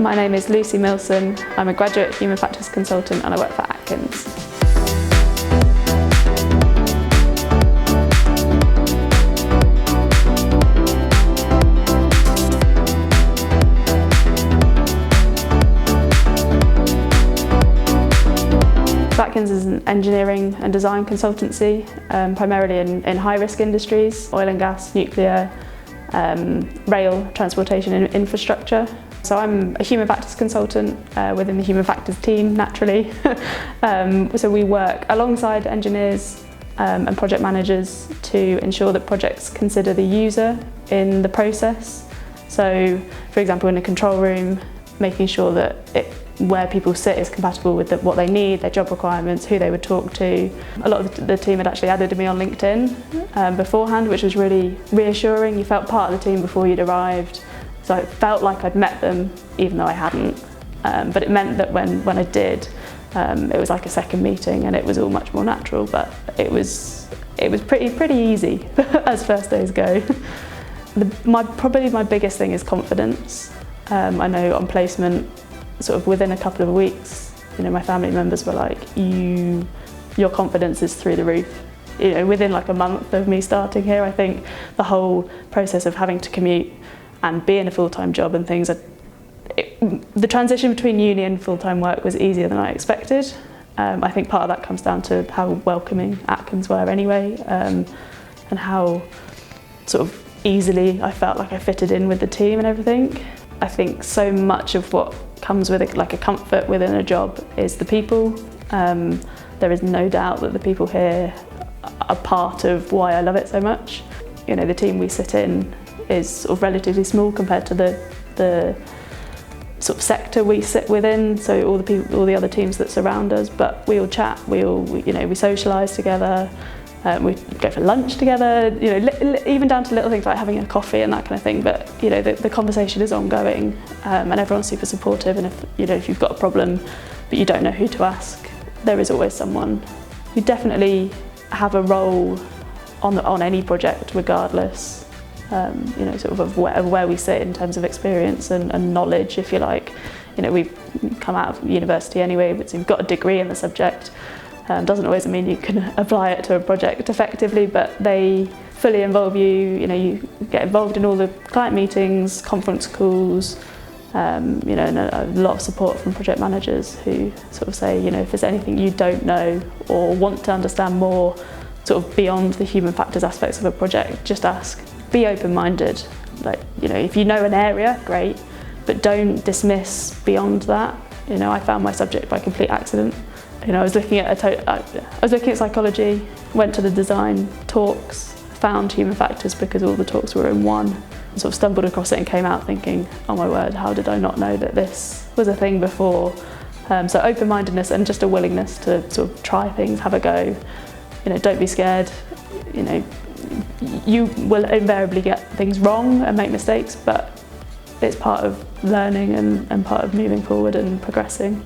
My name is Lucy Milson. I'm a graduate Human Factors consultant and I work for Atkins. Atkins is an engineering and design consultancy, primarily in high-risk industries, oil and gas, nuclear, rail, transportation and infrastructure. So I'm a Human Factors consultant within the Human Factors team, naturally. So we work alongside engineers and project managers to ensure that projects consider the user in the process. So, for example, in a control room, making sure that where people sit is compatible with what they need, their job requirements, who they would talk to. A lot of the team had actually added me on LinkedIn beforehand, which was really reassuring. You felt part of the team before you'd arrived, so it felt like I'd met them, even though I hadn't. But it meant that when I did, it was like a second meeting and it was all much more natural, but it was pretty easy as first days go. Probably my biggest thing is confidence. I know on placement, sort of within a couple of weeks, my family members were like, your confidence is through the roof. Within like a month of me starting here, I think the whole process of having to commute and be in a full-time job and things, the transition between uni and full-time work was easier than I expected. I think part of that comes down to how welcoming Atkins were anyway, and how sort of easily I felt like I fitted in with the team and everything. I think so much of what comes with a comfort within a job is the people. There is no doubt that the people here are part of why I love it so much. The team we sit in is sort of relatively small compared to the sort of sector we sit within. So all the other teams that surround us, but we all chat, we socialise together. We go for lunch together, even down to little things like having a coffee and that kind of thing. But the conversation is ongoing, and everyone's super supportive. And if you've got a problem but you don't know who to ask, there is always someone. You definitely have a role on any project, regardless. Sort of where we sit in terms of experience and knowledge, if you like. We've come out of university anyway, so you've got a degree in the subject. Doesn't always mean you can apply it to a project effectively, but they fully involve you. You get involved in all the client meetings, conference calls, and a lot of support from project managers who sort of say, if there's anything you don't know or want to understand more, sort of beyond the human factors aspects of a project, just ask. Be open-minded. If you know an area, great, but don't dismiss beyond that. I found my subject by complete accident. I was looking at psychology, went to the design talks, found human factors because all the talks were in one. Sort of stumbled across it and came out thinking, oh my word, how did I not know that this was a thing before? So open-mindedness and just a willingness to sort of try things, have a go. Don't be scared. You will invariably get things wrong and make mistakes, but it's part of learning and part of moving forward and progressing.